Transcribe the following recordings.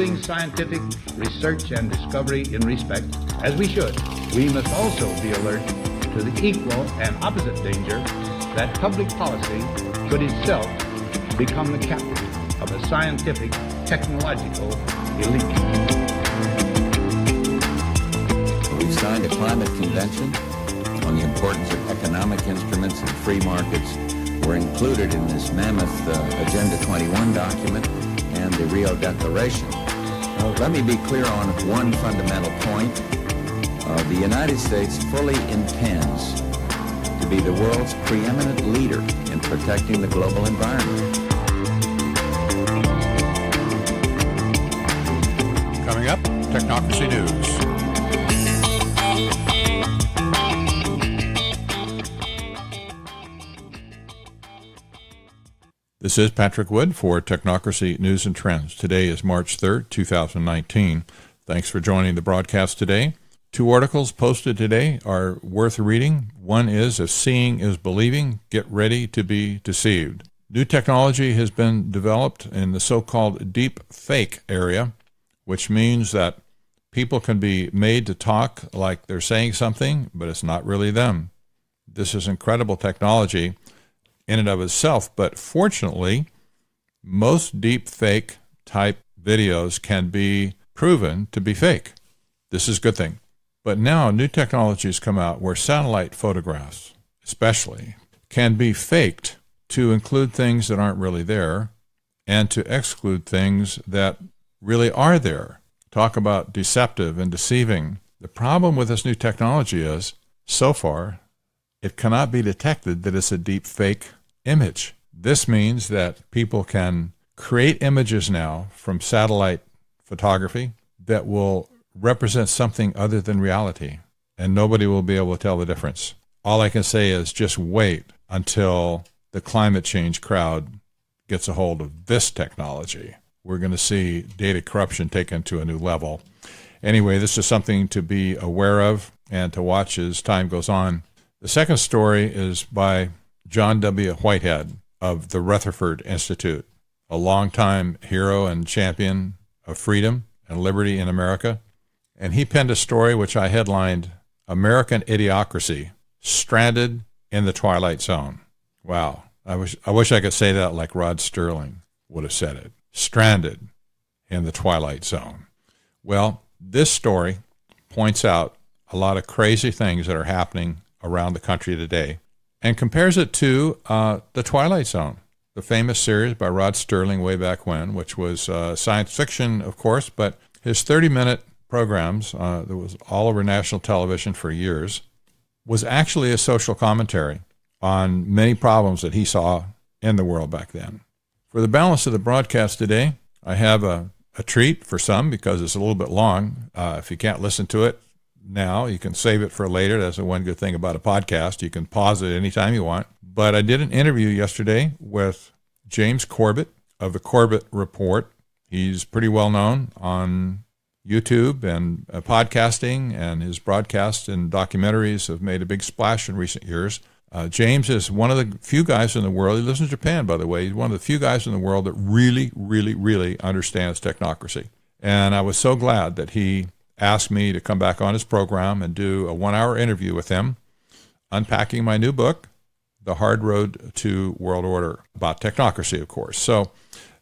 holding scientific research and discovery in respect, as we should, we must also be alert to the equal and opposite danger that public policy should itself become the captive of a scientific, technological elite. We've signed a climate convention on the importance of economic instruments and free markets. Were included in this mammoth Agenda 21 document and the Rio Declaration. Let me be clear on one fundamental point. The United States fully intends to be the world's preeminent leader in protecting the global environment. Coming up, Technocracy News. This is Patrick Wood for Technocracy News and Trends. Today is March 3rd, 2019. Thanks for joining the broadcast today. 2 articles posted today are worth reading. One is, If Seeing is Believing, Get Ready to be Deceived. New technology has been developed in the so-called deep fake area, which means that people can be made to talk like they're saying something, but it's not really them. This is incredible technology in and of itself, but fortunately, most deep fake type videos can be proven to be fake. This is a good thing. But now new technologies come out where satellite photographs, especially, can be faked to include things that aren't really there and to exclude things that really are there. Talk about deceptive and deceiving. The problem with this new technology is, so far, it cannot be detected that it's a deep fake image. This means that people can create images now from satellite photography that will represent something other than reality, and nobody will be able to tell the difference. All I can say is just wait until the climate change crowd gets a hold of this technology. We're going to see data corruption taken to a new level. Anyway, this is something to be aware of and to watch as time goes on. The second story is by John W. Whitehead of the Rutherford Institute, a longtime hero and champion of freedom and liberty in America. And he penned a story which I headlined, American Idiocracy, Stranded in the Twilight Zone. Wow. I wish I could say that like Rod Sterling would have said it. Stranded in the Twilight Zone. Well, this story points out a lot of crazy things that are happening around the country today and compares it to The Twilight Zone, the famous series by Rod Sterling way back when, which was science fiction, of course, but his 30-minute programs that was all over national television for years was actually a social commentary on many problems that he saw in the world back then. For the balance of the broadcast today, I have a treat for some because it's a little bit long. If you can't listen to it now, you can save it for later. That's the one good thing about a podcast. You can pause it anytime you want. But I did an interview yesterday with James Corbett of the Corbett Report. He's pretty well known on YouTube and podcasting, and his broadcasts and documentaries have made a big splash in recent years. James is one of the few guys in the world, he lives in Japan, by the way, he's one of the few guys in the world that really, really, really understands technocracy. And I was so glad that he asked me to come back on his program and do a 1-hour interview with him, unpacking my new book, The Hard Road to World Order, about technocracy, of course. So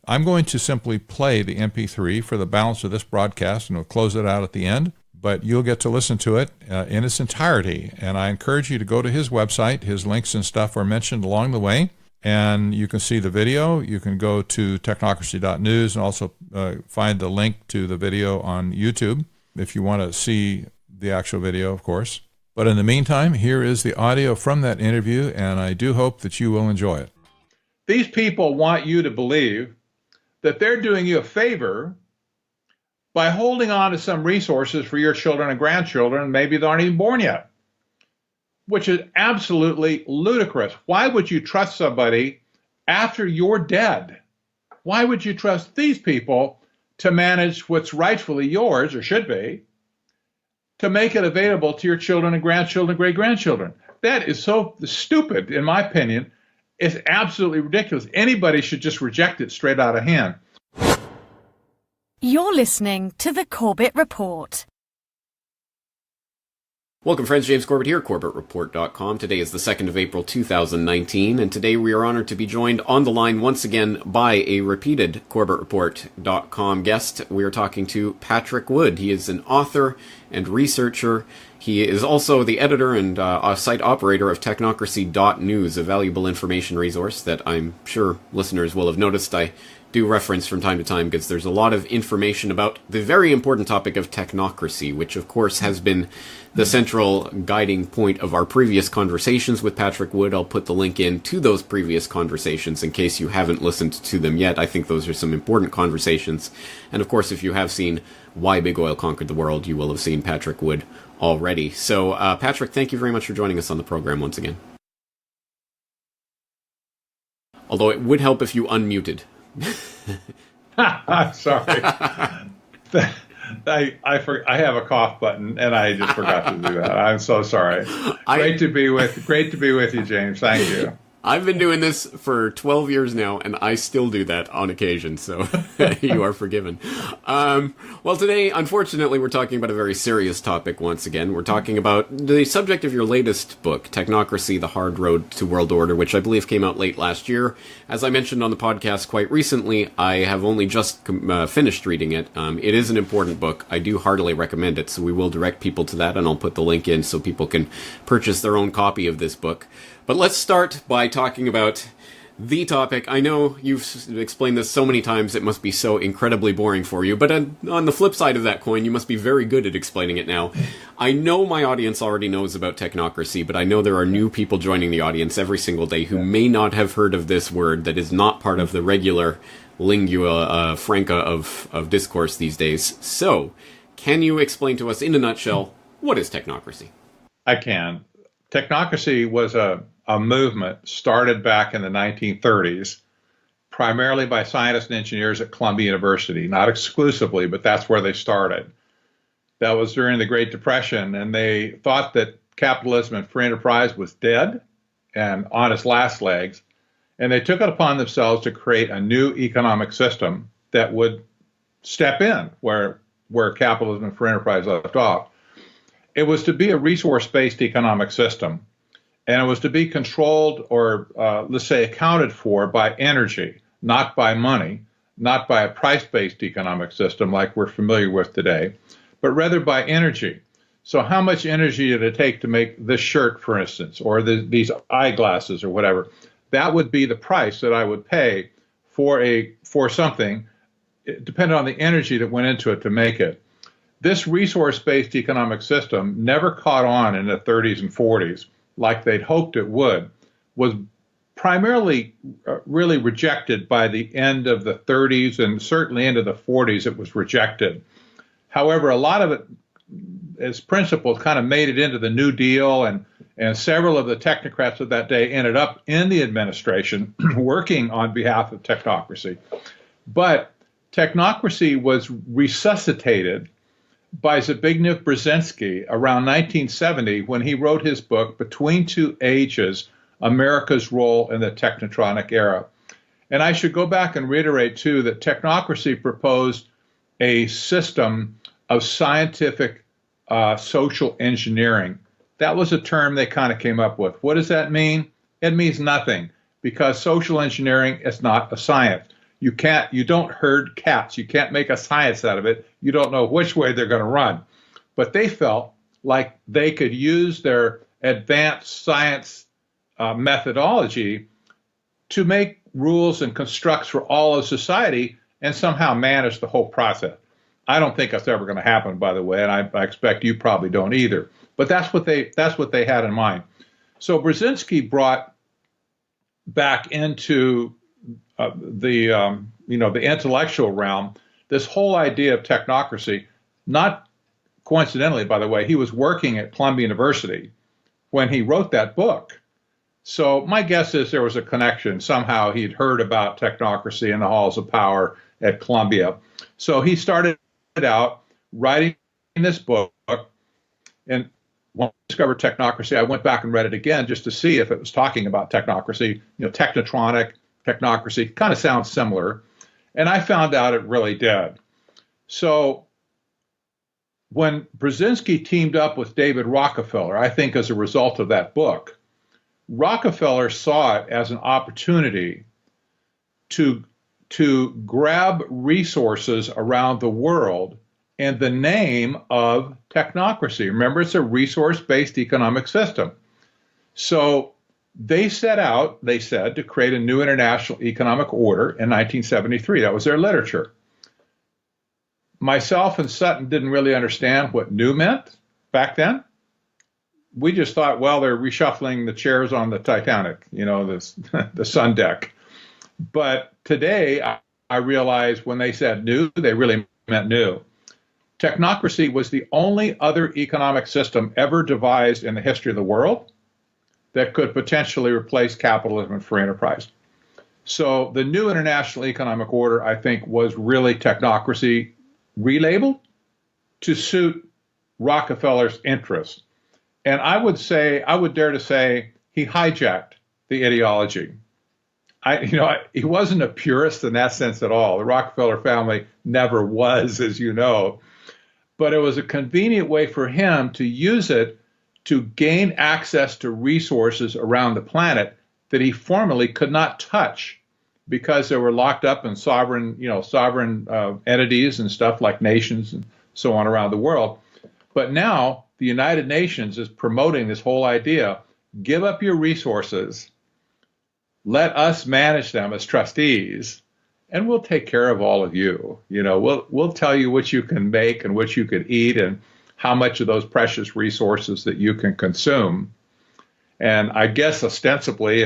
I'm going to simply play the MP3 for the balance of this broadcast, and we'll close it out at the end. But you'll get to listen to it in its entirety. And I encourage you to go to his website. His links and stuff are mentioned along the way. And you can see the video. You can go to technocracy.news and also find the link to the video on YouTube if you want to see the actual video, of course. But in the meantime, here is the audio from that interview, and I do hope that you will enjoy it. These people want you to believe that they're doing you a favor by holding on to some resources for your children and grandchildren, maybe they aren't even born yet, which is absolutely ludicrous. Why would you trust somebody after you're dead? Why would you trust these people to manage what's rightfully yours, or should be, to make it available to your children and grandchildren and great-grandchildren? That is so stupid, in my opinion. It's absolutely ridiculous. Anybody should just reject it straight out of hand. You're listening to the Corbett Report. Welcome, friends. James Corbett here, CorbettReport.com. Today is the 2nd of April, 2019, and today we are honored to be joined on the line once again by a repeated CorbettReport.com guest. We are talking to Patrick Wood. He is an author and researcher. He is also the editor and site operator of Technocracy.news, a valuable information resource that I'm sure listeners will have noticed I do reference from time to time, because there's a lot of information about the very important topic of technocracy, which of course has been the central guiding point of our previous conversations with Patrick Wood. I'll put the link in to those previous conversations in case you haven't listened to them yet. I think those are some important conversations. And of course, if you have seen Why Big Oil Conquered the World, you will have seen Patrick Wood already. So, Patrick, thank you very much for joining us on the program once again. Although it would help if you unmuted. I'm sorry. I have a cough button and I just forgot to do that. I'm so sorry. Great to be with you, James. Thank you. I've been doing this for 12 years now, and I still do that on occasion, so you are forgiven. Well, today, unfortunately, we're talking about a very serious topic once again. We're talking about the subject of your latest book, Technocracy, The Hard Road to World Order, which I believe came out late last year. As I mentioned on the podcast quite recently, I have only just finished reading it. It is an important book. I do heartily recommend it, so we will direct people to that, and I'll put the link in so people can purchase their own copy of this book. But let's start by talking about the topic. I know you've explained this so many times, it must be so incredibly boring for you, but on the flip side of that coin, you must be very good at explaining it now. I know my audience already knows about technocracy, but I know there are new people joining the audience every single day who may not have heard of this word that is not part of the regular lingua franca of discourse these days. So, can you explain to us in a nutshell, what is technocracy? I can. Technocracy was a movement started back in the 1930s, primarily by scientists and engineers at Columbia University, not exclusively, but that's where they started. That was during the Great Depression, and they thought that capitalism and free enterprise was dead and on its last legs, and they took it upon themselves to create a new economic system that would step in where capitalism and free enterprise left off. It was to be a resource-based economic system, and it was to be controlled or, let's say, accounted for by energy, not by money, not by a price-based economic system like we're familiar with today, but rather by energy. So how much energy did it take to make this shirt, for instance, or these eyeglasses or whatever? That would be the price that I would pay for something, depending on the energy that went into it to make it. This resource-based economic system never caught on in the 30s and 40s like they'd hoped it would, was primarily really rejected by the end of the 30s and certainly into the 40s it was rejected. However, a lot of it, its principles kind of made it into the New Deal, and several of the technocrats of that day ended up in the administration working on behalf of technocracy. But technocracy was resuscitated by Zbigniew Brzezinski around 1970 when he wrote his book, Between Two Ages, America's Role in the Technotronic Era. And I should go back and reiterate, too, that technocracy proposed a system of scientific social engineering. That was a term they kind of came up with. What does that mean? It means nothing, because social engineering is not a science. You don't herd cats. You can't make a science out of it. You don't know which way they're going to run. But they felt like they could use their advanced science methodology to make rules and constructs for all of society and somehow manage the whole process. I don't think that's ever going to happen, by the way, and I expect you probably don't either. But that's what they had in mind. So Brzezinski brought back into the intellectual realm this whole idea of technocracy. Not coincidentally, by the way, he was working at Columbia University when he wrote that book. So my guess is there was a connection. Somehow he'd heard about technocracy in the halls of power at Columbia. So he started out writing this book, and when I discovered Technocracy, I went back and read it again just to see if it was talking about technocracy. Technotronic, technocracy, kind of sounds similar. And I found out it really did. So when Brzezinski teamed up with David Rockefeller, I think as a result of that book, Rockefeller saw it as an opportunity to grab resources around the world in the name of technocracy. Remember, it's a resource-based economic system. So they set out, they said, to create a new international economic order in 1973. That was their literature. Myself and Sutton didn't really understand what new meant back then. We just thought, well, they're reshuffling the chairs on the Titanic, the sun deck. But today, I realize when they said new, they really meant new. Technocracy was the only other economic system ever devised in the history of the world that could potentially replace capitalism and free enterprise. So the new international economic order, I think, was really technocracy relabeled to suit Rockefeller's interests. And I would dare to say, he hijacked the ideology. He wasn't a purist in that sense at all. The Rockefeller family never was, as you know. But it was a convenient way for him to use it to gain access to resources around the planet that he formerly could not touch because they were locked up in sovereign entities and stuff like nations and so on around the world. But now the United Nations is promoting this whole idea: give up your resources, let us manage them as trustees, and we'll take care of all of you. We'll tell you what you can make and what you can eat and how much of those precious resources that you can consume. And I guess ostensibly,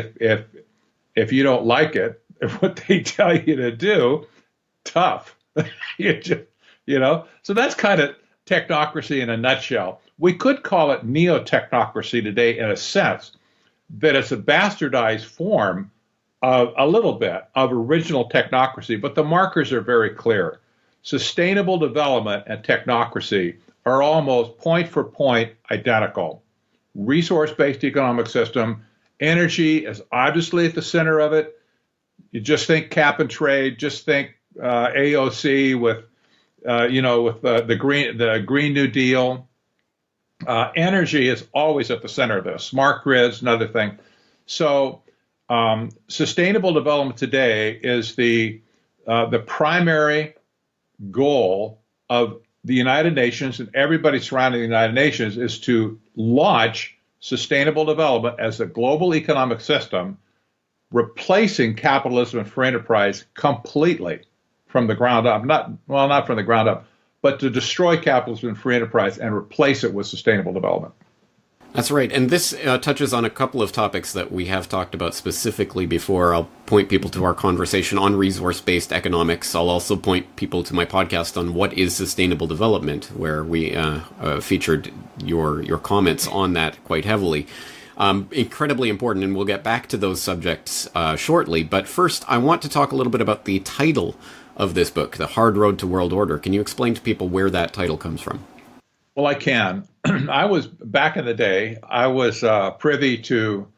if you don't like it, what they tell you to do, tough. So that's kind of technocracy in a nutshell. We could call it neo-technocracy today in a sense that it's a bastardized form of a little bit of original technocracy, but the markers are very clear. Sustainable development and technocracy are almost point for point identical. Resource-based economic system, energy is obviously at the center of it. You just think cap and trade, just think AOC with the Green New Deal. Energy is always at the center of this. Smart grids, another thing. So sustainable development today is the primary goal of the United Nations, and everybody surrounding the United Nations is to launch sustainable development as a global economic system, replacing capitalism and free enterprise completely from the ground up. Not from the ground up, but to destroy capitalism and free enterprise and replace it with sustainable development. That's right. And this touches on a couple of topics that we have talked about specifically before. I'll point people to our conversation on resource-based economics. I'll also point people to my podcast on what is sustainable development, where we featured your comments on that quite heavily. Incredibly important, and we'll get back to those subjects shortly. But first, I want to talk a little bit about the title of this book, The Hard Road to World Order. Can you explain to people where that title comes from? Well, I can. Back in the day, I was privy to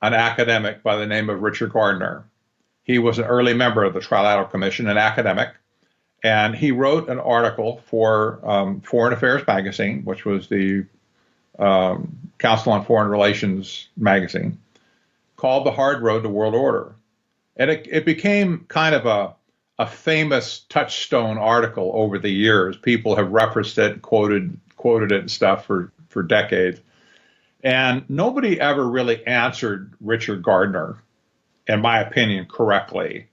an academic by the name of Richard Gardner. He was an early member of the Trilateral Commission, an academic, and he wrote an article for Foreign Affairs magazine, which was the Council on Foreign Relations magazine, called The Hard Road to World Order. And it became kind of a famous touchstone article over the years. People have referenced it, quoted it and stuff for decades. And nobody ever really answered Richard Gardner, in my opinion, correctly.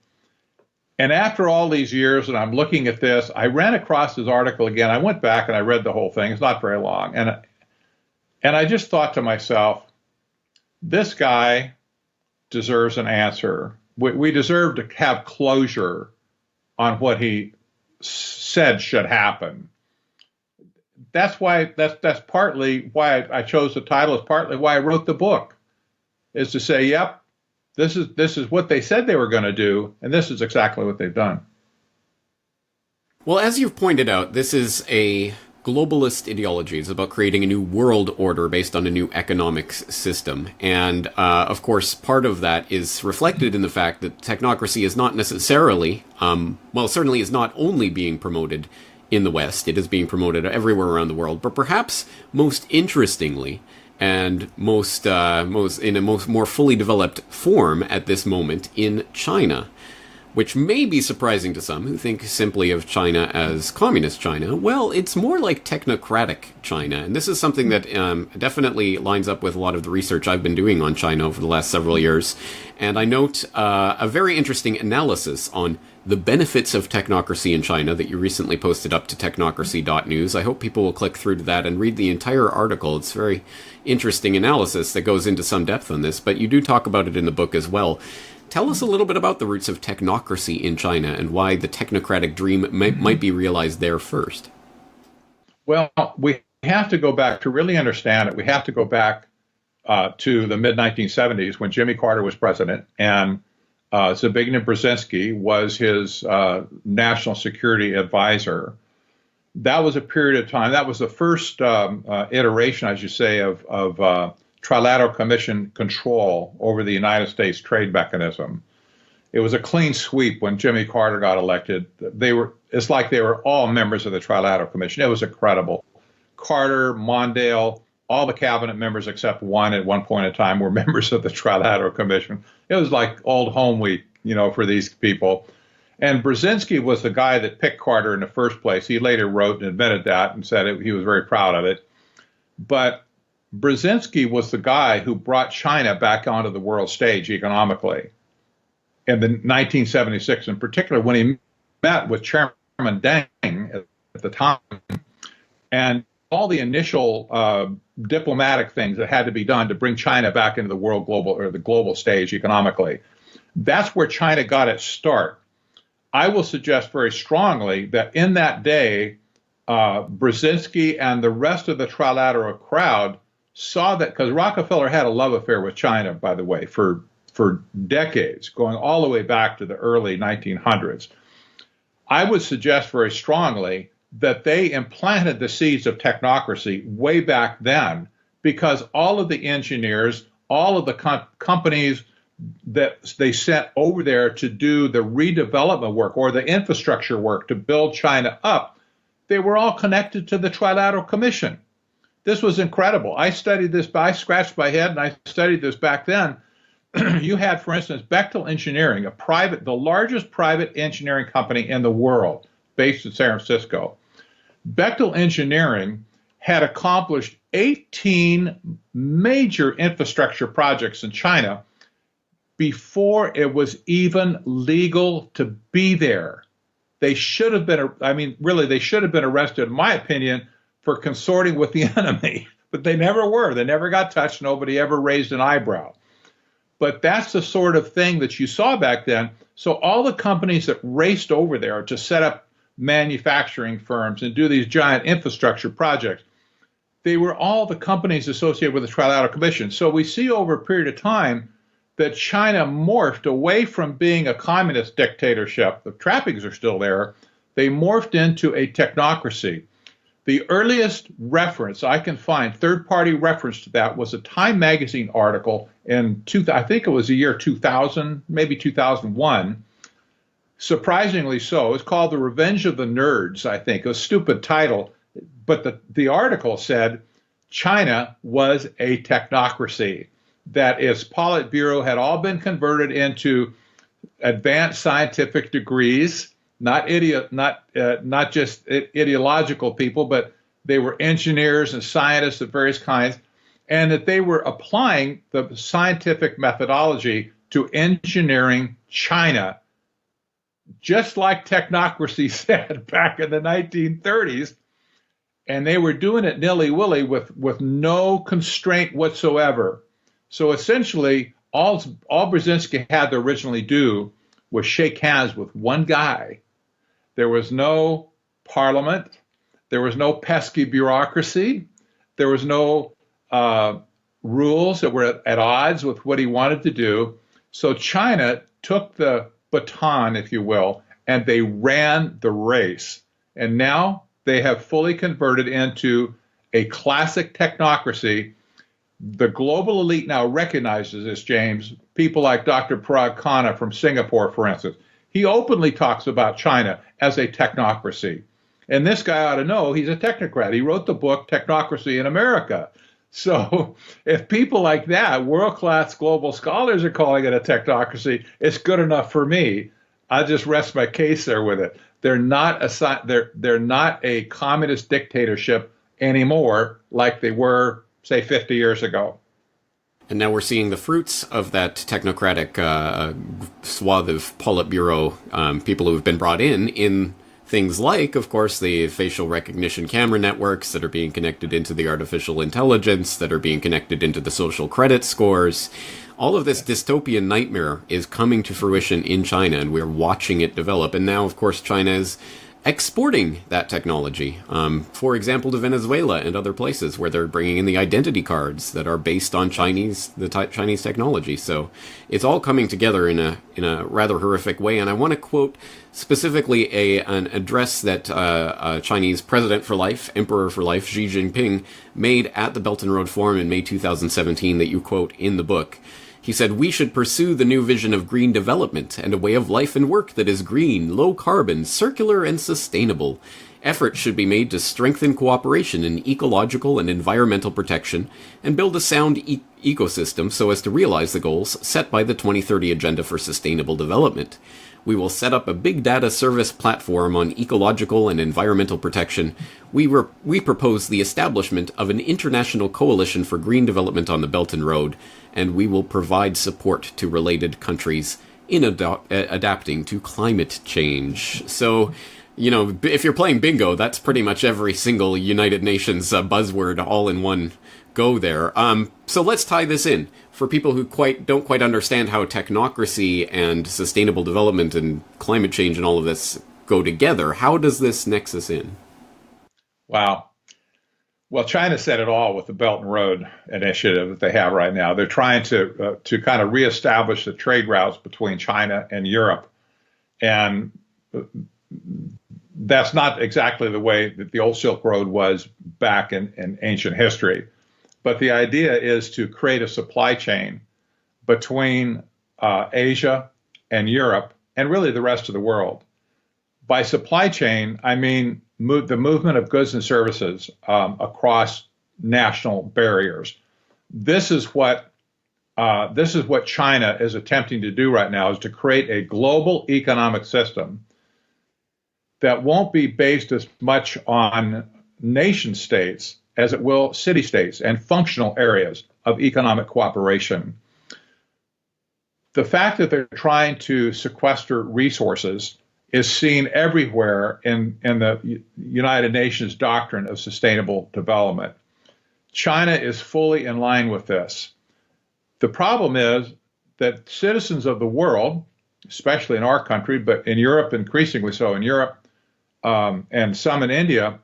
And after all these years, and I'm looking at this, I ran across his article again. I went back and I read the whole thing. It's not very long. And I just thought to myself, this guy deserves an answer. We deserve to have closure on what he said should happen. That's partly why I chose the title. It's partly why I wrote the book, is to say, yep, this is what they said they were going to do, and this is exactly what they've done. Well, as you've pointed out, this is a globalist ideology. It's about creating a new world order based on a new economics system. And, of course, part of that is reflected in the fact that technocracy is not necessarily, certainly is not only being promoted in the West. It is being promoted everywhere around the world. But perhaps most interestingly, and more fully developed form at this moment in China, which may be surprising to some who think simply of China as communist China. Well, it's more like technocratic China, and this is something that definitely lines up with a lot of the research I've been doing on China over the last several years. And I note a very interesting analysis on the benefits of technocracy in China that you recently posted up to technocracy.news. I hope people will click through to that and read the entire article. It's very interesting analysis that goes into some depth on this, but you do talk about it in the book as well. Tell us a little bit about the roots of technocracy in China and why the technocratic dream might be realized there first. Well, we have to go back to really understand it. We have to go back to the mid-1970s when Jimmy Carter was president, and Zbigniew Brzezinski was his national security advisor. That was a period of time. That was the first iteration, I should say, of Trilateral Commission control over the United States trade mechanism. It was a clean sweep when Jimmy Carter got elected. It's like they were all members of the Trilateral Commission. It was incredible. Carter, Mondale, all the cabinet members except one at one point in time were members of the Trilateral Commission. It was like old home week, for these people. And Brzezinski was the guy that picked Carter in the first place. He later wrote and admitted that and said he was very proud of it. But Brzezinski was the guy who brought China back onto the world stage economically in 1976, in particular when he met with Chairman Deng at the time, and all the initial diplomatic things that had to be done to bring China back into the global stage economically. That's where China got its start. I will suggest very strongly that in that day, Brzezinski and the rest of the trilateral crowd saw that, because Rockefeller had a love affair with China, by the way, for decades, going all the way back to the early 1900s. I would suggest very strongly that they implanted the seeds of technocracy way back then, because all of the engineers, all of the companies that they sent over there to do the redevelopment work or the infrastructure work to build China up, they were all connected to the Trilateral Commission. This was incredible. I studied this, I scratched my head and I studied this back then. You had, for instance, Bechtel Engineering, the largest private engineering company in the world, based in San Francisco. Bechtel Engineering had accomplished 18 major infrastructure projects in China before it was even legal to be there. They should have been, they should have been arrested, in my opinion, for consorting with the enemy, but they never were. They never got touched. Nobody ever raised an eyebrow. But that's the sort of thing that you saw back then. So all the companies that raced over there to set up manufacturing firms and do these giant infrastructure projects, they were all the companies associated with the Trilateral Commission. So we see over a period of time that China morphed away from being a communist dictatorship. The trappings are still there. They morphed into a technocracy. The earliest reference I can find, third-party reference to that, was a Time magazine article in, I think it was the year 2000, maybe 2001. Surprisingly so. It's called The Revenge of the Nerds, I think. A stupid title. But the article said China was a technocracy, that its Politburo had all been converted into advanced scientific degrees, not just ideological people, but they were engineers and scientists of various kinds, and that they were applying the scientific methodology to engineering China, just like technocracy said back in the 1930s. And they were doing it nilly-willy with no constraint whatsoever. So essentially, all Brzezinski had to originally do was shake hands with one guy. There was no parliament. There was no pesky bureaucracy. There was no rules that were at odds with what he wanted to do. So China took the baton, if you will, and they ran the race. And now they have fully converted into a classic technocracy. The global elite now recognizes this, James. People like Dr. Parag Khanna from Singapore, for instance. He openly talks about China as a technocracy. And this guy ought to know he's a technocrat. He wrote the book Technocracy in America. So if people like that, world-class global scholars, are calling it a technocracy, it's good enough for me. I just rest my case there with it. They're not a communist dictatorship anymore like they were, say, 50 years ago. And now we're seeing the fruits of that technocratic swath of Politburo people who have been brought in things like, of course, the facial recognition camera networks that are being connected into the artificial intelligence, that are being connected into the social credit scores. All of this dystopian nightmare is coming to fruition in China, and we're watching it develop. And now, of course, China is exporting that technology, for example, to Venezuela and other places where they're bringing in the identity cards that are based on Chinese technology. So it's all coming together in a rather horrific way. And I want to quote specifically an address that Chinese President for Life, Emperor for Life, Xi Jinping, made at the Belt and Road Forum in May 2017 that you quote in the book. He said, "We should pursue the new vision of green development and a way of life and work that is green, low carbon, circular, and sustainable. Efforts should be made to strengthen cooperation in ecological and environmental protection and build a sound ecosystem so as to realize the goals set by the 2030 Agenda for Sustainable Development. We will set up a big data service platform on ecological and environmental protection. We propose the establishment of an international coalition for green development on the Belt and Road, and we will provide support to related countries in adapting to climate change." So, you know, if you're playing bingo, that's pretty much every single United Nations buzzword all in one go there. So let's tie this in. For people who don't quite understand how technocracy and sustainable development and climate change and all of this go together, how does this nexus in? Wow. Well, China said it all with the Belt and Road Initiative that they have right now. They're trying to kind of reestablish the trade routes between China and Europe. And that's not exactly the way that the old Silk Road was back in ancient history. But the idea is to create a supply chain between Asia and Europe and really the rest of the world. By supply chain, I mean the movement of goods and services across national barriers. This is what China is attempting to do right now, is to create a global economic system that won't be based as much on nation states as it will city-states and functional areas of economic cooperation. The fact that they're trying to sequester resources is seen everywhere in the United Nations doctrine of sustainable development. China is fully in line with this. The problem is that citizens of the world, especially in our country, but in Europe, increasingly so in Europe, and some in India,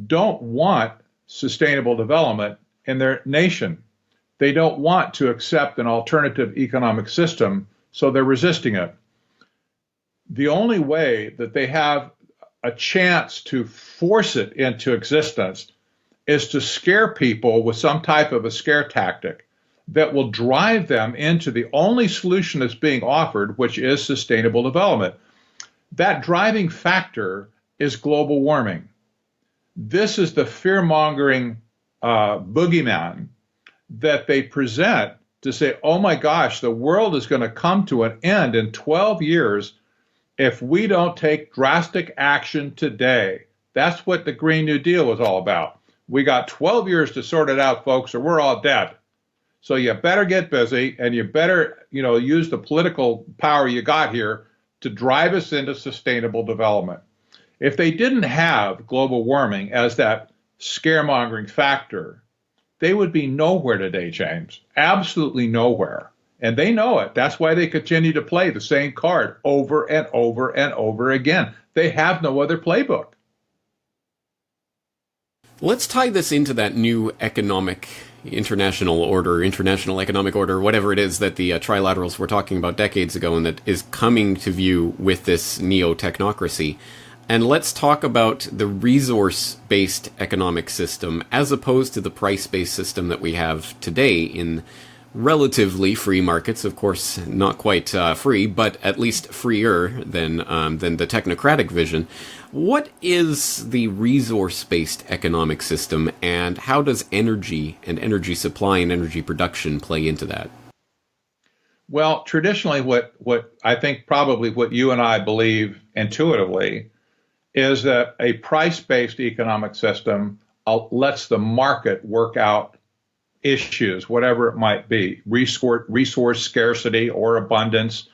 don't want sustainable development in their nation. They don't want to accept an alternative economic system, so they're resisting it. The only way that they have a chance to force it into existence is to scare people with some type of a scare tactic that will drive them into the only solution that's being offered, which is sustainable development. That driving factor is global warming. This is the fear-mongering boogeyman that they present to say, oh my gosh, the world is going to come to an end in 12 years if we don't take drastic action today. That's what the Green New Deal was all about. We got 12 years to sort it out, folks, or we're all dead. So you better get busy, and you better, use the political power you got here to drive us into sustainable development. If they didn't have global warming as that scaremongering factor, they would be nowhere today, James. Absolutely nowhere. And they know it. That's why they continue to play the same card over and over and over again. They have no other playbook. Let's tie this into that new international economic order, whatever it is that the trilaterals were talking about decades ago and that is coming to view with this neo-technocracy. And let's talk about the resource-based economic system as opposed to the price-based system that we have today in relatively free markets, of course, not quite free, but at least freer than the technocratic vision. What is the resource-based economic system, and how does energy and energy supply and energy production play into that? Well, traditionally, what I think probably what you and I believe intuitively is that a price-based economic system lets the market work out issues, whatever it might be, resource scarcity or abundance,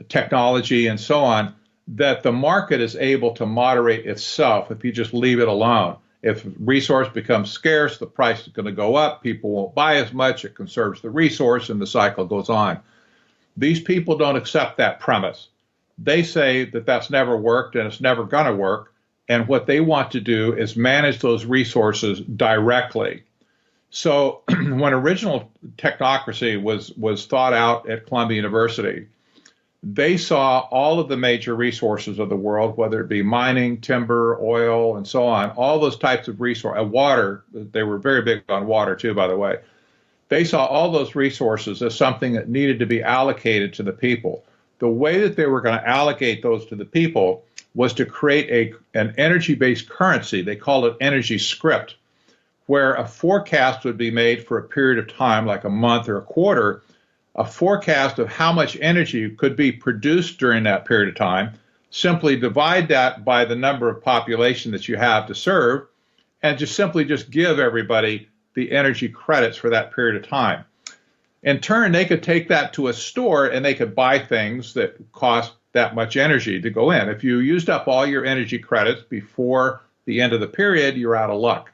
technology, and so on, that the market is able to moderate itself if you just leave it alone. If resource becomes scarce, the price is going to go up, people won't buy as much, it conserves the resource, and the cycle goes on. These people don't accept that premise. They say that that's never worked and it's never going to work, and what they want to do is manage those resources directly. So when original Technocracy was thought out at Columbia University, they saw all of the major resources of the world, whether it be mining, timber, oil, and so on, all those types of resources, water. They were very big on water too, by the way. They saw all those resources as something that needed to be allocated to the people. The way that they were going to allocate those to the people was to create an energy-based currency. They called it energy script, where a forecast would be made for a period of time, like a month or a quarter, a forecast of how much energy could be produced during that period of time. Simply divide that by the number of population that you have to serve, and just give everybody the energy credits for that period of time. In turn, they could take that to a store and they could buy things that cost that much energy to go in. If you used up all your energy credits before the end of the period, you're out of luck.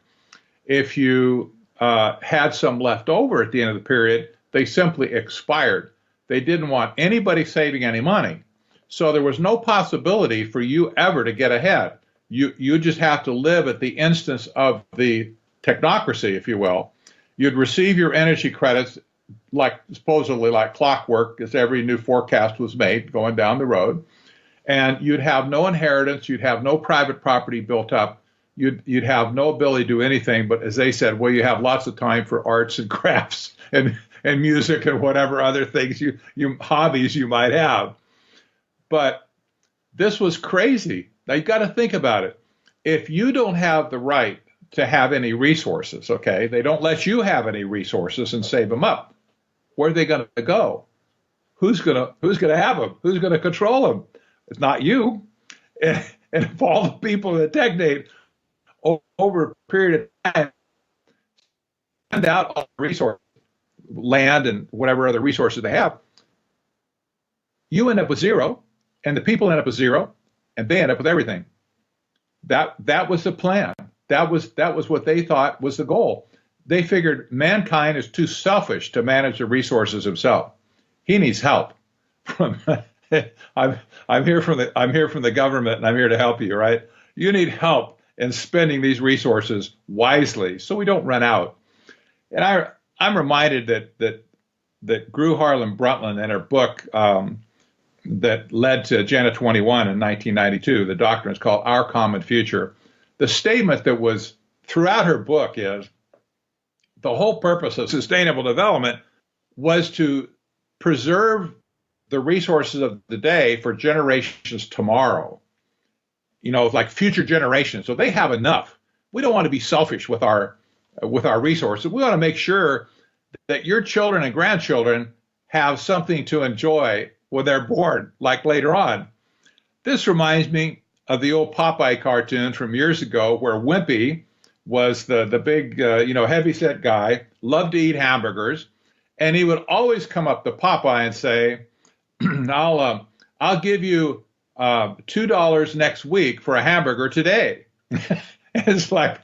If you had some left over at the end of the period, they simply expired. They didn't want anybody saving any money. So there was no possibility for you ever to get ahead. You just have to live at the instance of the technocracy, if you will. You'd receive your energy credits supposedly like clockwork as every new forecast was made going down the road. And you'd have no inheritance. You'd have no private property built up. You'd have no ability to do anything. But as they said, well, you have lots of time for arts and crafts and music and whatever other things hobbies you might have. But this was crazy. Now you got to think about it. If you don't have the right to have any resources, okay, they don't let you have any resources and save them up. Where are they going to go? Who's going to have them? Who's going to control them? It's not you. And if all the people that technate over a period of time send out all the resources, land and whatever other resources they have, you end up with zero, and the people end up with zero, and they end up with everything. That was the plan. That was what they thought was the goal. They figured mankind is too selfish to manage the resources himself. He needs help. I'm here from the government, and I'm here to help you, right? You need help in spending these resources wisely so we don't run out. And I'm reminded that Gru Harlan Brundtland, in her book that led to Agenda 21 in 1992, the doctrine is called Our Common Future. The statement that was throughout her book is the whole purpose of sustainable development was to preserve the resources of the day for generations tomorrow, like future generations. So they have enough. We don't want to be selfish with our resources. We want to make sure that your children and grandchildren have something to enjoy when they're born, like later on. This reminds me of the old Popeye cartoons from years ago, where Wimpy was the big, heavyset guy, loved to eat hamburgers, and he would always come up to Popeye and say, I'll give you $2 next week for a hamburger today. It's like,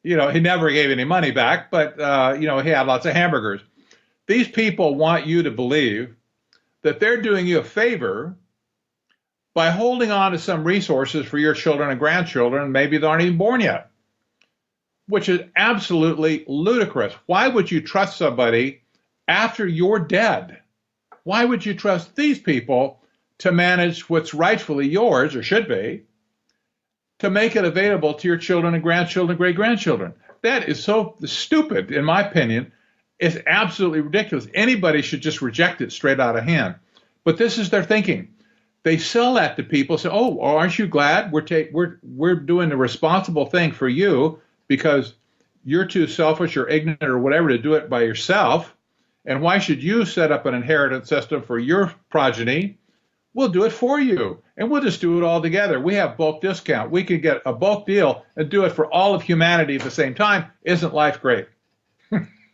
he never gave any money back, but, he had lots of hamburgers. These people want you to believe that they're doing you a favor by holding on to some resources for your children and grandchildren, maybe they aren't even born yet, which is absolutely ludicrous. Why would you trust somebody after you're dead? Why would you trust these people to manage what's rightfully yours, or should be, to make it available to your children and grandchildren, great-grandchildren? That is so stupid, in my opinion. It's absolutely ridiculous. Anybody should just reject it straight out of hand. But this is their thinking. They sell that to people, say, "Oh, aren't you glad we're doing the responsible thing for you because you're too selfish or ignorant or whatever to do it by yourself? And why should you set up an inheritance system for your progeny? We'll do it for you, and we'll just do it all together. We have bulk discount. We could get a bulk deal and do it for all of humanity at the same time. Isn't life great?"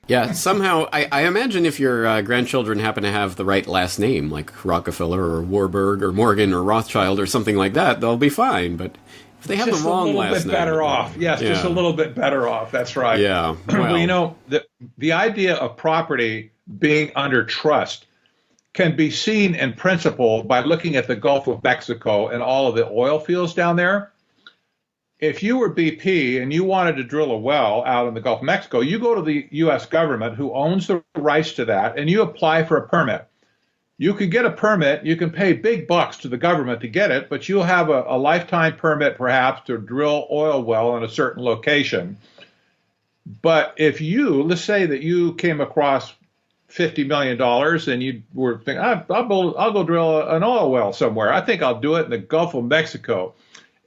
Yeah, somehow, I imagine if your grandchildren happen to have the right last name, like Rockefeller or Warburg or Morgan or Rothschild or something like that, they'll be fine. But if they have the wrong last name... Just a little bit better off. Yes, yeah. Just a little bit better off. That's right. Yeah. Well, you know, the idea of property being under trust can be seen in principle by looking at the Gulf of Mexico and all of the oil fields down there. If you were BP and you wanted to drill a well out in the Gulf of Mexico, you go to the U.S. government who owns the rights to that, and you apply for a permit. You can get a permit. You can pay big bucks to the government to get it, but you'll have a lifetime permit perhaps to drill oil well in a certain location. But if let's say that you came across $50 million and you were thinking, I'll go drill an oil well somewhere. I think I'll do it in the Gulf of Mexico.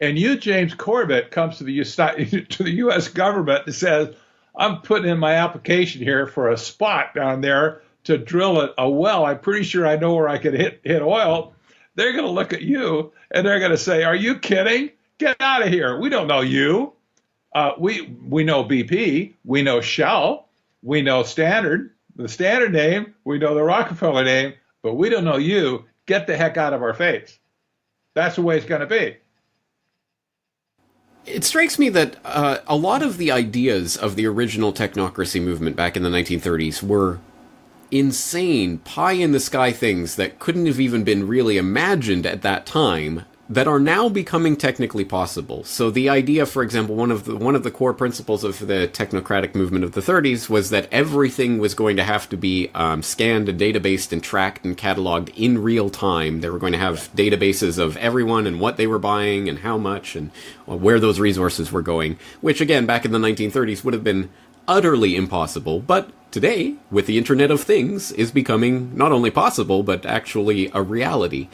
And you, James Corbett, comes to the U.S. government and says, "I'm putting in my application here for a spot down there to drill a well. I'm pretty sure I know where I could hit oil." They're going to look at you and they're going to say, "Are you kidding? Get out of here. We don't know you. We know BP. We know Shell. We know Standard, the Standard name. We know the Rockefeller name, but we don't know you. Get the heck out of our face." That's the way it's going to be. It strikes me that a lot of the ideas of the original technocracy movement back in the 1930s were insane, pie-in-the-sky things that couldn't have even been really imagined at that time that are now becoming technically possible. So the idea, for example, one of the core principles of the technocratic movement of the 30s was that everything was going to have to be scanned and databased and tracked and cataloged in real time. They were going to have databases of everyone and what they were buying and how much and where those resources were going, which again, back in the 1930s would have been utterly impossible, but today, with the Internet of Things, is becoming not only possible, but actually a reality.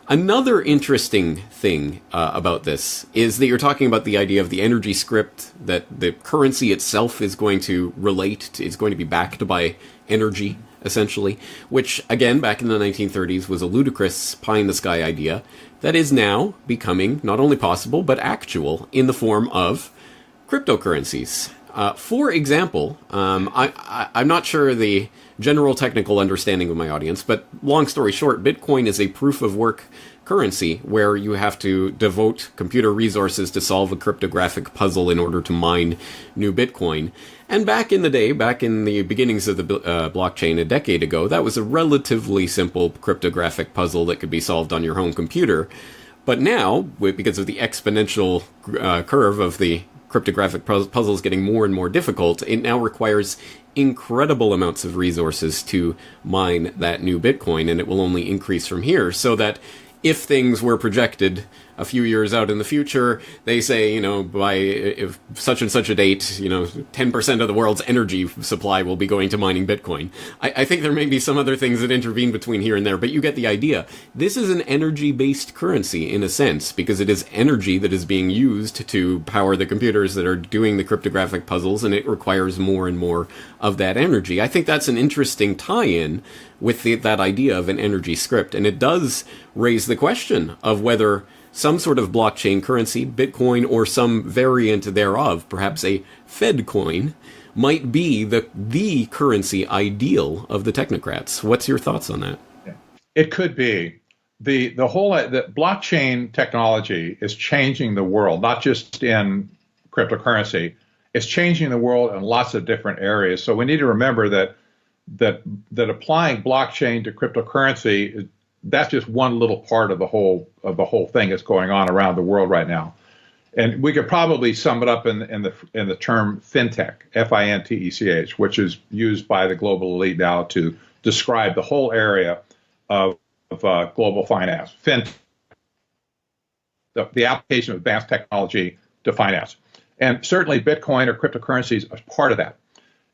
Another interesting thing about this is that you're talking about the idea of the energy script, that the currency itself is going to is going to be backed by energy, essentially, which, again, back in the 1930s was a ludicrous pie-in-the-sky idea that is now becoming not only possible, but actual in the form of cryptocurrencies. For example, I'm not sure the general technical understanding of my audience, but long story short, Bitcoin is a proof-of-work currency where you have to devote computer resources to solve a cryptographic puzzle in order to mine new Bitcoin. And back in the day, back in the beginnings of the blockchain a decade ago, that was a relatively simple cryptographic puzzle that could be solved on your home computer. But now, because of the exponential curve of the cryptographic puzzles getting more and more difficult, it now requires incredible amounts of resources to mine that new Bitcoin, and it will only increase from here, so that if things were projected a few years out in the future, they say, by such and such a date, 10% of the world's energy supply will be going to mining Bitcoin. I think there may be some other things that intervene between here and there, but you get the idea. This is an energy-based currency, in a sense, because it is energy that is being used to power the computers that are doing the cryptographic puzzles, and it requires more and more of that energy. I think that's an interesting tie-in with that idea of an energy script, and it does raise the question of whether some sort of blockchain currency, Bitcoin, or some variant thereof, perhaps a Fed coin, might be the currency ideal of the technocrats. What's your thoughts on that? It could be. The blockchain technology is changing the world, not just in cryptocurrency. It's changing the world in lots of different areas. So we need to remember that applying blockchain to cryptocurrency, that's just one little part of the whole thing that's going on around the world right now. And we could probably sum it up in the term fintech, FINTECH, which is used by the global elite now to describe the whole area of global finance. The application of advanced technology to finance. And certainly Bitcoin or cryptocurrencies are part of that.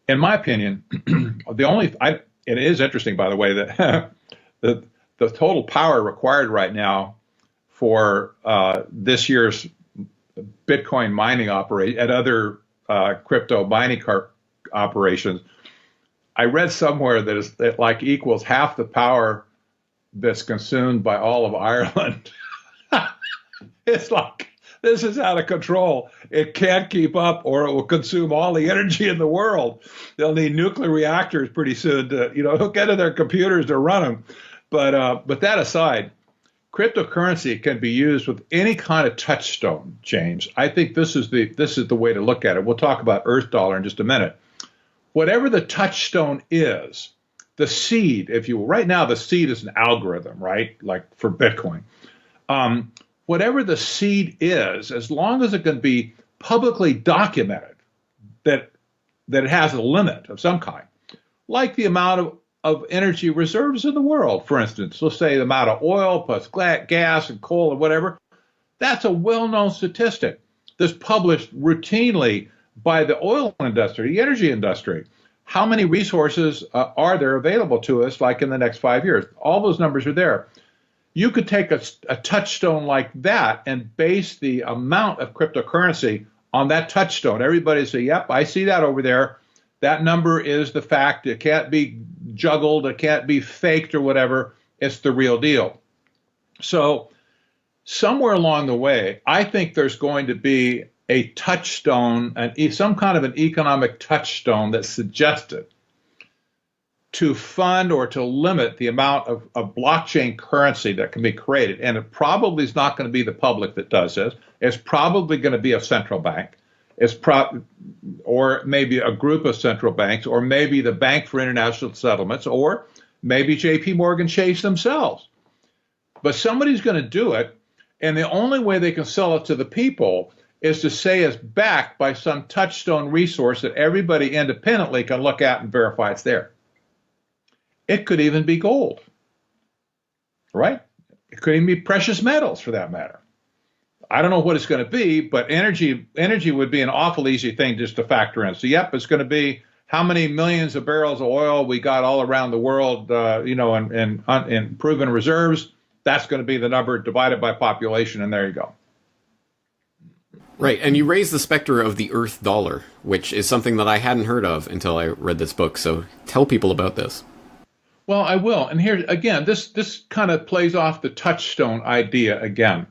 in my opinion, it is interesting, by the way, that the total power required right now for this year's Bitcoin mining operation and other crypto mining operations, I read somewhere that it like equals half the power that's consumed by all of Ireland. It's like, this is out of control. It can't keep up, or it will consume all the energy in the world. They'll need nuclear reactors pretty soon to, hook into their computers to run them. But that aside, cryptocurrency can be used with any kind of touchstone, James. I think this is the way to look at it. We'll talk about Earth Dollar in just a minute. Whatever the touchstone is, the seed, if you will. Right now, the seed is an algorithm, right? Like for Bitcoin. Whatever the seed is, as long as it can be publicly documented that it has a limit of some kind, like the amount of energy reserves in the world, for instance, let's say the amount of oil plus gas and coal and whatever, that's a well-known statistic that's published routinely by the oil industry, the energy industry. How many resources are there available to us, like in the next 5 years? All those numbers are there. You could take a touchstone like that and base the amount of cryptocurrency on that touchstone. Everybody say, yep, I see that over there. That number is the fact. It can't be juggled. It can't be faked or whatever. It's the real deal. So somewhere along the way, I think there's going to be a touchstone, some kind of an economic touchstone that's suggested to fund or to limit the amount of blockchain currency that can be created. And it probably is not going to be the public that does this. It's probably going to be a central bank. Or maybe a group of central banks, or maybe the Bank for International Settlements, or maybe JP Morgan Chase themselves. But somebody's going to do it, and the only way they can sell it to the people is to say it's backed by some touchstone resource that everybody independently can look at and verify it's there. It could even be gold, right? It could even be precious metals, for that matter. I don't know what it's going to be, but energy would be an awful easy thing just to factor in. So, yep, it's going to be how many millions of barrels of oil we got all around the world, in proven reserves. That's going to be the number divided by population, and there you go. Right, and you raised the specter of the Earth Dollar, which is something that I hadn't heard of until I read this book. So tell people about this. Well, I will. And here, again, this kind of plays off the touchstone idea again.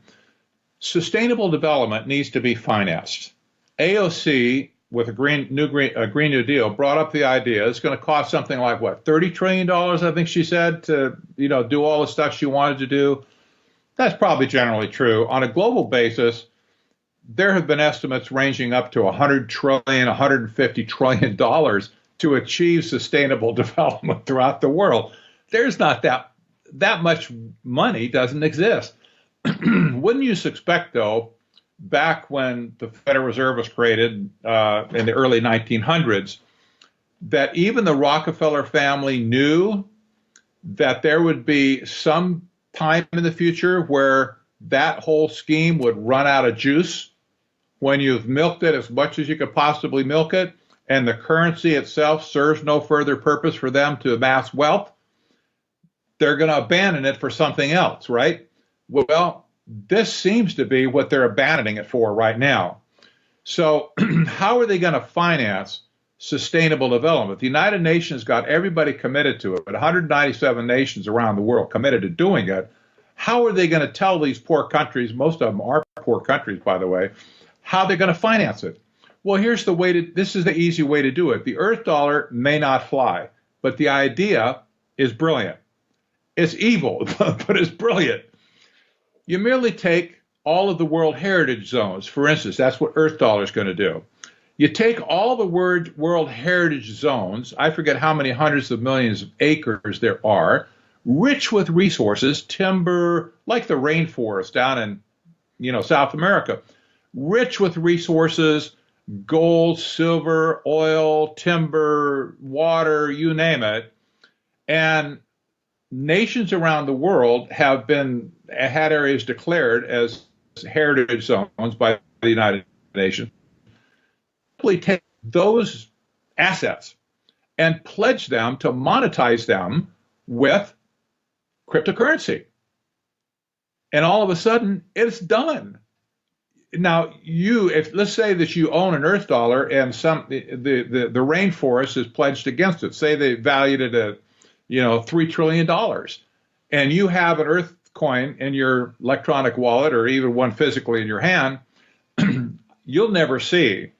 Sustainable development needs to be financed. AOC, with a Green New Deal, brought up the idea it's going to cost something like, $30 trillion, I think she said, to do all the stuff she wanted to do. That's probably generally true. On a global basis, there have been estimates ranging up to $100 trillion, $150 trillion to achieve sustainable development throughout the world. There's not that much money doesn't exist. Wouldn't you suspect, though, back when the Federal Reserve was created in the early 1900s, that even the Rockefeller family knew that there would be some time in the future where that whole scheme would run out of juice when you've milked it as much as you could possibly milk it, and the currency itself serves no further purpose for them to amass wealth? They're going to abandon it for something else, right? Well, this seems to be what they're abandoning it for right now. So how are they going to finance sustainable development? The United Nations got everybody committed to it, but 197 nations around the world committed to doing it. How are they going to tell these poor countries, most of them are poor countries, by the way, how they're going to finance it? Well, here's this is the easy way to do it. The Earth Dollar may not fly, but the idea is brilliant. It's evil, but it's brilliant. You merely take all of the World Heritage Zones. For instance, that's what Earth Dollar is going to do. You take all the World Heritage Zones, I forget how many hundreds of millions of acres there are, rich with resources, timber, like the rainforest down in South America, rich with resources, gold, silver, oil, timber, water, you name it. And nations around the world have had areas declared as heritage zones by the United Nations. Simply take those assets and pledge them to monetize them with cryptocurrency. And all of a sudden, it's done. Now, if let's say that you own an Earth dollar and the rainforest is pledged against it. Say they valued it at $3 trillion, and you have an Earth coin in your electronic wallet or even one physically in your hand. You'll never see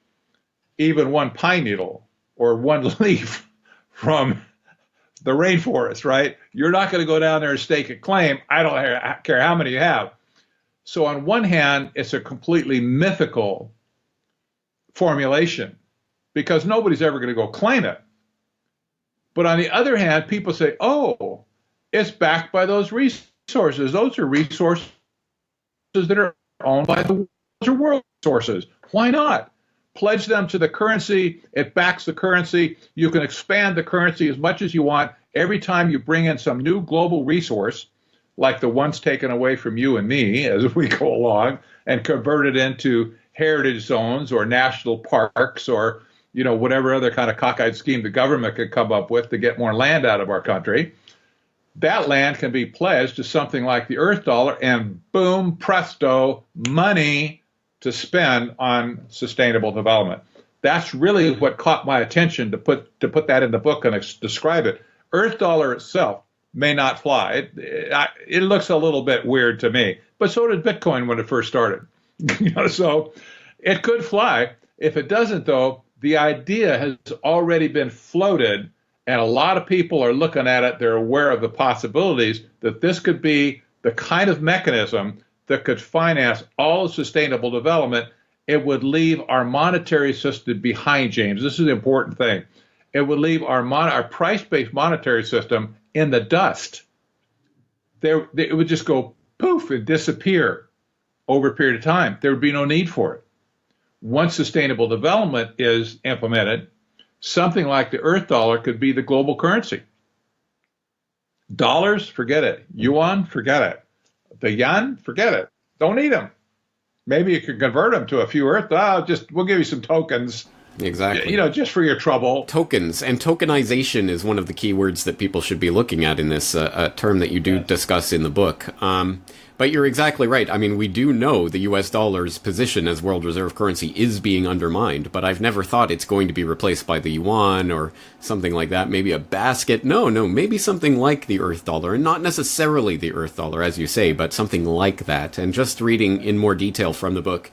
even one pine needle or one leaf from the rainforest, right? You're not going to go down there and stake a claim. I don't care how many you have. So on one hand, it's a completely mythical formulation because nobody's ever going to go claim it. But on the other hand, people say, oh, it's backed by those resources. Those are resources that are owned by the world resources. Why not? Pledge them to the currency. It backs the currency. You can expand the currency as much as you want every time you bring in some new global resource, like the ones taken away from you and me as we go along, and convert it into heritage zones or national parks or whatever other kind of cockeyed scheme the government could come up with to get more land out of our country. That land can be pledged to something like the Earth dollar, and boom, presto, money to spend on sustainable development. That's really what caught my attention to put that in the book and describe it. Earth dollar itself may not fly. It looks a little bit weird to me, but so did Bitcoin when it first started. So it could fly. If it doesn't, though, the idea has already been floated, and a lot of people are looking at it. They're aware of the possibilities that this could be the kind of mechanism that could finance all sustainable development. It would leave our monetary system behind, James. This is the important thing. It would leave our price-based monetary system in the dust. It would just go poof and disappear over a period of time. There would be no need for it. Once sustainable development is implemented, something like the Earth dollar could be the global currency. Dollars, forget it. Yuan, forget it. The yen, forget it. Don't need them. Maybe you could convert them to a few Earth. We'll give you some tokens. Exactly. Just for your trouble. Tokens. And tokenization is one of the key words that people should be looking at in this term that you do discuss in the book. But you're exactly right. I mean, we do know the U.S. dollar's position as world reserve currency is being undermined, but I've never thought it's going to be replaced by the yuan or something like that. Maybe a basket. No, maybe something like the Earth dollar, and not necessarily the Earth dollar, as you say, but something like that. And just reading in more detail from the book,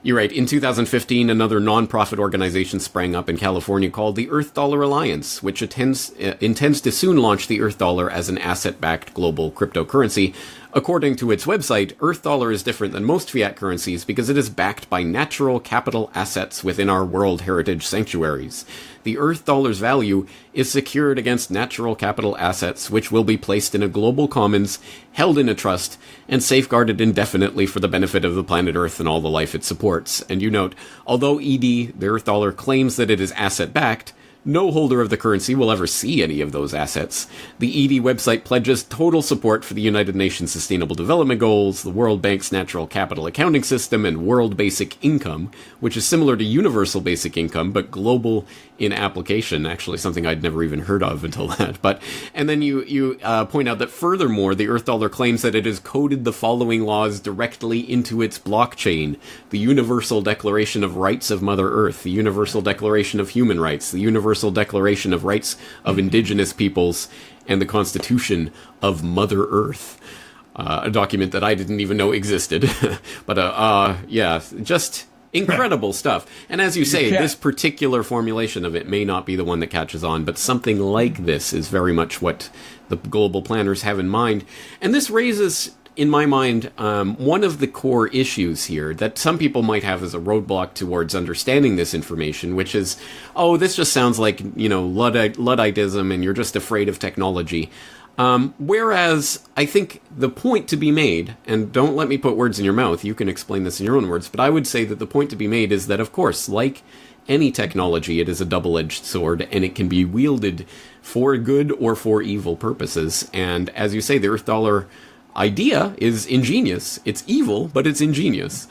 you're right. In 2015, another nonprofit organization sprang up in California called the Earth Dollar Alliance, which intends to soon launch the Earth dollar as an asset-backed global cryptocurrency. According to its website, Earth dollar is different than most fiat currencies because it is backed by natural capital assets within our World Heritage sanctuaries. The Earth dollar's value is secured against natural capital assets, which will be placed in a global commons, held in a trust, and safeguarded indefinitely for the benefit of the planet Earth and all the life it supports. And you note, although the Earth dollar, claims that it is asset-backed, no holder of the currency will ever see any of those assets. The ED website pledges total support for the United Nations Sustainable Development Goals, the World Bank's Natural Capital Accounting System, and World Basic Income, which is similar to Universal Basic Income, but global in application. Actually, something I'd never even heard of until that. And then you point out that furthermore, the Earth dollar claims that it has coded the following laws directly into its blockchain: the Universal Declaration of Rights of Mother Earth, the Universal Declaration of Human Rights, the Universal Declaration of Rights of Indigenous Peoples, and the Constitution of Mother Earth. A document that I didn't even know existed. But just incredible stuff. And as you say, this particular formulation of it may not be the one that catches on, but something like this is very much what the global planners have in mind. And this raises, in my mind, one of the core issues here that some people might have as a roadblock towards understanding this information, which is, this just sounds like, Ludditism and you're just afraid of technology. Whereas I think the point to be made, and don't let me put words in your mouth, you can explain this in your own words, but I would say that the point to be made is that, of course, like any technology, it is a double-edged sword, and it can be wielded for good or for evil purposes. And as you say, the Earth dollar idea is ingenious. It's evil, but it's ingenious.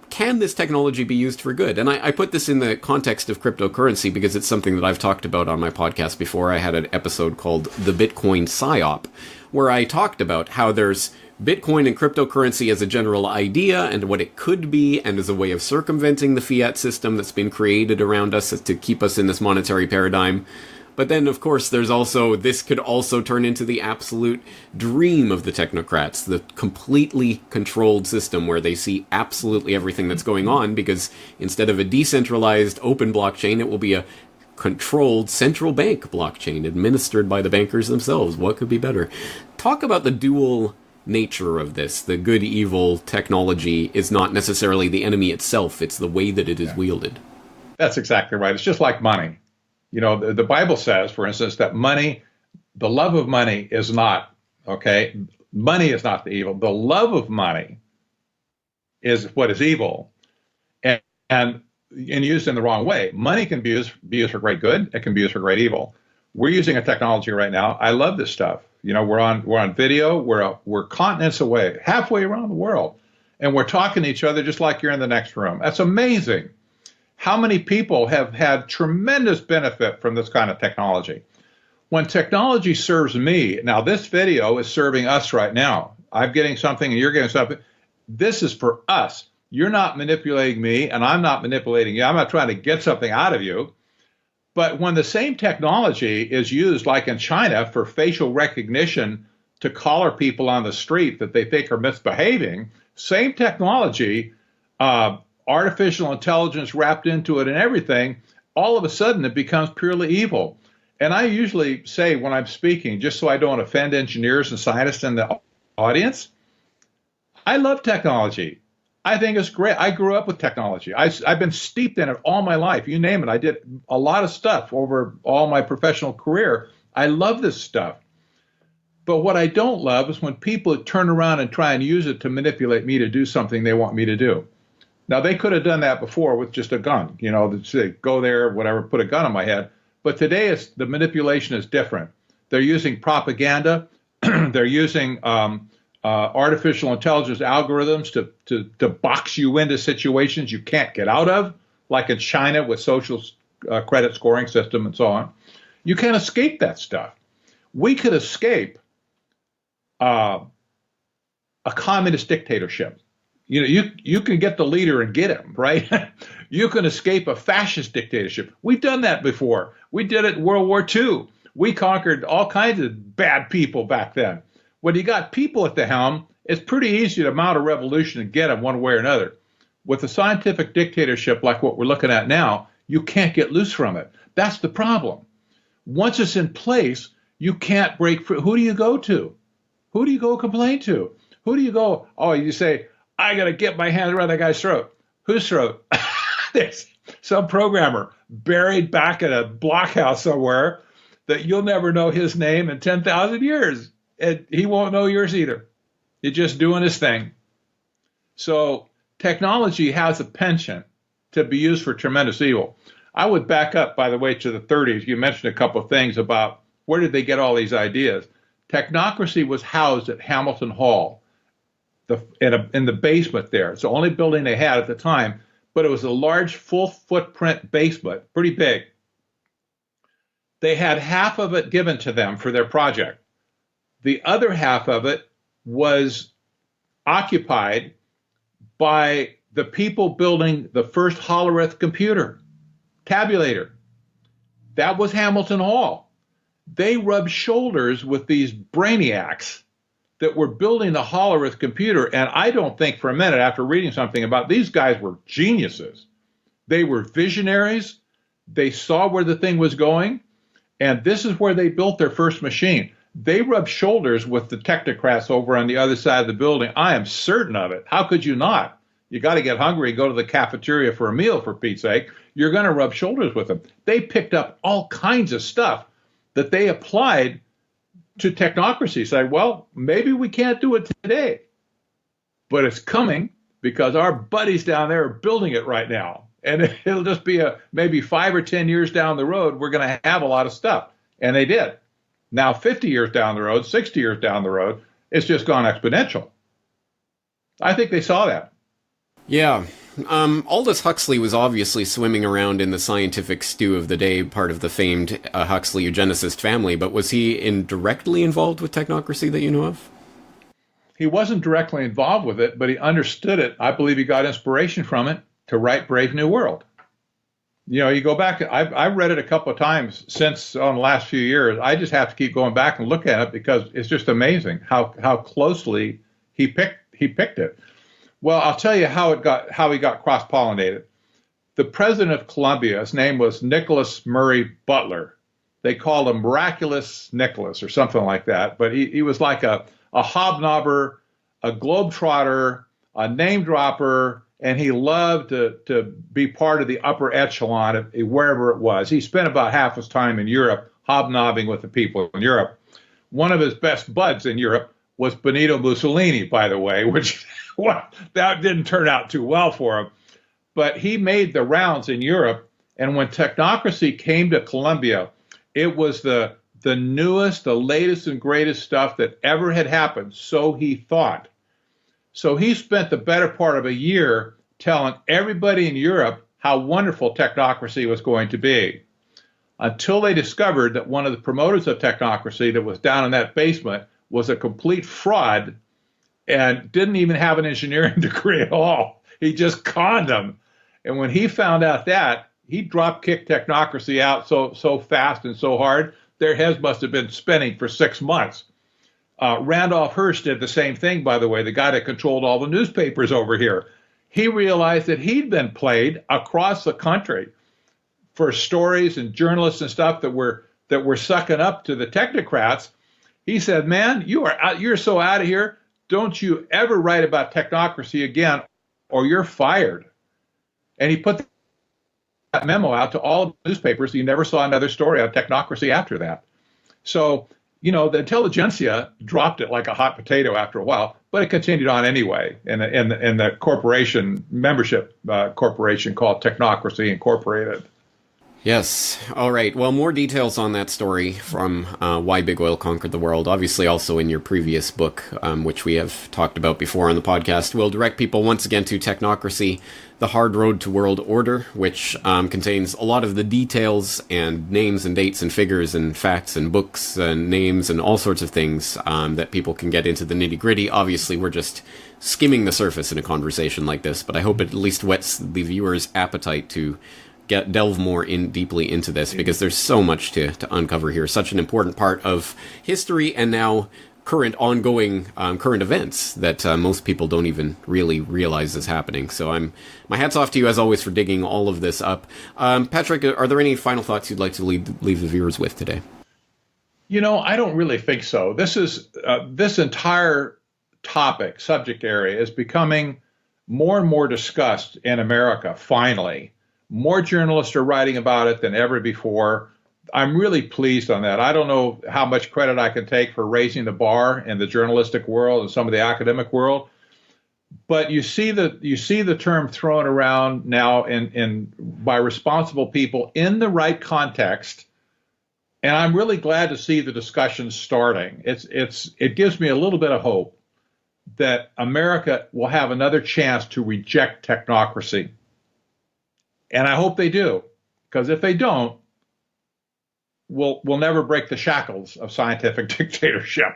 can this technology be used for good? And I put this in the context of cryptocurrency because it's something that I've talked about on my podcast before. I had an episode called The Bitcoin PSYOP, where I talked about how there's Bitcoin and cryptocurrency as a general idea and what it could be, and as a way of circumventing the fiat system that's been created around us to keep us in this monetary paradigm. But then, of course, there's also, this could also turn into the absolute dream of the technocrats, the completely controlled system where they see absolutely everything that's going on, because instead of a decentralized open blockchain, it will be a controlled central bank blockchain administered by the bankers themselves. What could be better? Talk about the dual nature of this. The good-evil technology is not necessarily the enemy itself, it's the way that it is wielded. That's exactly right. It's just like money. You know, the Bible says, for instance, that money, the love of money is not, okay? Money is not the evil. The love of money is what is evil, and used in the wrong way. Money can be used for great good. It can be used for great evil. We're using a technology right now. I love this stuff. You know, we're on video. We're continents away, halfway around the world, and we're talking to each other just like you're in the next room. That's amazing. How many people have had tremendous benefit from this kind of technology? When technology serves me, now this video is serving us right now. I'm getting something and you're getting something. This is for us. You're not manipulating me and I'm not manipulating you. I'm not trying to get something out of you. But when the same technology is used, like in China, for facial recognition to collar people on the street that they think are misbehaving, same technology, artificial intelligence wrapped into it and everything, all of a sudden it becomes purely evil. And I usually say when I'm speaking, just so I don't offend engineers and scientists in the audience, I love technology. I think it's great. I grew up with technology. I've been steeped in it all my life. You name it. I did a lot of stuff over all my professional career. I love this stuff. But what I don't love is when people turn around and try and use it to manipulate me to do something they want me to do. Now, they could have done that before with just a gun, you know, say, go there, whatever, put a gun on my head. But today, the manipulation is different. They're using propaganda. They're using artificial intelligence algorithms to box you into situations you can't get out of, like in China with social credit scoring system and so on. You can't escape that stuff. We could escape a communist dictatorship. You know, you can get the leader and get him, right? You can escape a fascist dictatorship. We've done that before. We did it in World War II. We conquered all kinds of bad people back then. When you got people at the helm, it's pretty easy to mount a revolution and get them one way or another. With a scientific dictatorship like what we're looking at now, you can't get loose from it. That's the problem. Once it's in place, you can't break free. Who do you go to? Who do you go complain to? Who do you go? Oh, you say, I got to get my hand around that guy's throat. Whose throat? There's some programmer buried back in a blockhouse somewhere that you'll never know his name in 10,000 years. And he won't know yours either. He's just doing his thing. So technology has a penchant to be used for tremendous evil. I would back up, by the way, to the 30s. You mentioned a couple of things about where did they get all these ideas. Technocracy was housed at Hamilton Hall. In the basement there. It's the only building they had at the time, but it was a large, full footprint basement, pretty big. They had half of it given to them for their project. The other half of it was occupied by the people building the first holograph computer, tabulator. That was Hamilton Hall. They rubbed shoulders with these brainiacs that were building the holograph computer, and I don't think for a minute after reading something about these guys were geniuses. They were visionaries. They saw where the thing was going, and this is where they built their first machine. They rubbed shoulders with the technocrats over on the other side of the building. I am certain of it. How could you not? You got to get hungry and go to the cafeteria for a meal, for Pete's sake. You're going to rub shoulders with them. They picked up all kinds of stuff that they applied to technocracy. Say, well, maybe we can't do it today, but it's coming because our buddies down there are building it right now. And it'll just be maybe 5 or 10 years down the road, we're going to have a lot of stuff. And they did. Now, 50 years down the road, 60 years down the road, it's just gone exponential. I think they saw that. Yeah, Aldous Huxley was obviously swimming around in the scientific stew of the day, part of the famed Huxley eugenicist family, but was he indirectly involved with technocracy that you know of? He wasn't directly involved with it, but he understood it. I believe he got inspiration from it to write Brave New World. You know, you go back, I've read it a couple of times since on the last few years. I just have to keep going back and look at it because it's just amazing how closely he picked it. Well, I'll tell you how he got cross-pollinated. The president of Columbia, his name was Nicholas Murray Butler. They called him Miraculous Nicholas or something like that. But he was like a hobnobber, a globetrotter, a name dropper, and he loved to be part of the upper echelon of wherever it was. He spent about half his time in Europe hobnobbing with the people in Europe. One of his best buds in Europe was Benito Mussolini, by the way, which that didn't turn out too well for him. But he made the rounds in Europe, and when technocracy came to Columbia, it was the newest, the latest and greatest stuff that ever had happened, so he thought. So he spent the better part of a year telling everybody in Europe how wonderful technocracy was going to be, until they discovered that one of the promoters of technocracy that was down in that basement was a complete fraud and didn't even have an engineering degree at all. He just conned them. And when he found out that, he drop-kicked technocracy out so fast and so hard, their heads must have been spinning for 6 months. Randolph Hearst did the same thing, by the way, the guy that controlled all the newspapers over here. He realized that he'd been played across the country for stories and journalists and stuff that were sucking up to the technocrats. He said, man, you're so out of here. Don't you ever write about technocracy again, or you're fired. And he put that memo out to all the newspapers. You never saw another story on technocracy after that. So, you know, the intelligentsia dropped it like a hot potato after a while, but it continued on anyway. And the corporation, membership corporation called Technocracy Incorporated. Yes. All right. Well, more details on that story from Why Big Oil Conquered the World, obviously also in your previous book, which we have talked about before on the podcast. We'll direct people once again to Technocracy, The Hard Road to World Order, which contains a lot of the details and names and dates and figures and facts and books and names and all sorts of things that people can get into the nitty-gritty. Obviously, we're just skimming the surface in a conversation like this, but I hope it at least whets the viewer's appetite to delve more deeply into this, because there's so much to uncover here. Such an important part of history and now current ongoing current events that most people don't even really realize is happening. So my hat's off to you as always for digging all of this up. Patrick, are there any final thoughts you'd like to leave the viewers with today? You know, I don't really think so. This entire subject area is becoming more and more discussed in America, finally. More journalists are writing about it than ever before. I'm really pleased on that. I don't know how much credit I can take for raising the bar in the journalistic world and some of the academic world, but you see the term thrown around now by responsible people in the right context, and I'm really glad to see the discussion starting. It gives me a little bit of hope that America will have another chance to reject technocracy. And I hope they do, because if they don't, we'll never break the shackles of scientific dictatorship.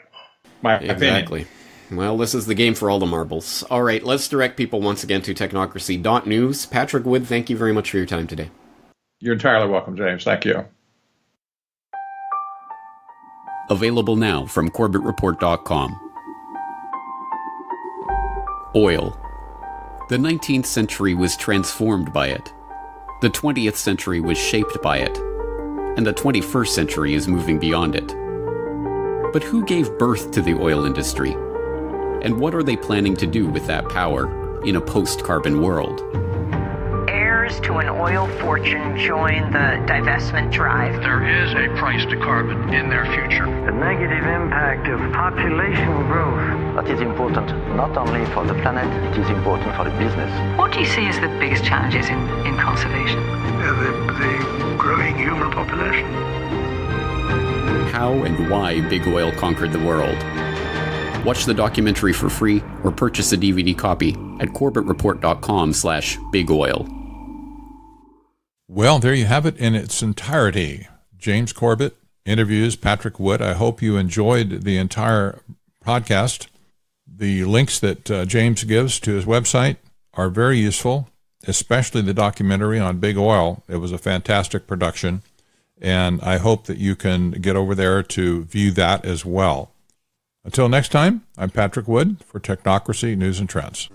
My opinion. Exactly. Well, this is the game for all the marbles. All right, let's direct people once again to technocracy.news. Patrick Wood, thank you very much for your time today. You're entirely welcome, James. Thank you. Available now from CorbettReport.com. Oil. The 19th century was transformed by it. The 20th century was shaped by it, and the 21st century is moving beyond it. But who gave birth to the oil industry? And what are they planning to do with that power in a post-carbon world? Heirs to an oil fortune join the divestment drive. There is a price to carbon in their future. The negative impact of population growth. That is important not only for the planet, it is important for the business. What do you see as the biggest challenges in conservation? The growing human population. How and why big oil conquered the world. Watch the documentary for free or purchase a DVD copy at corbettreport.com/bigoil. Well, there you have it in its entirety. James Corbett interviews Patrick Wood. I hope you enjoyed the entire podcast. The links that James gives to his website are very useful, especially the documentary on big oil. It was a fantastic production, and I hope that you can get over there to view that as well. Until next time, I'm Patrick Wood for Technocracy News and Trends.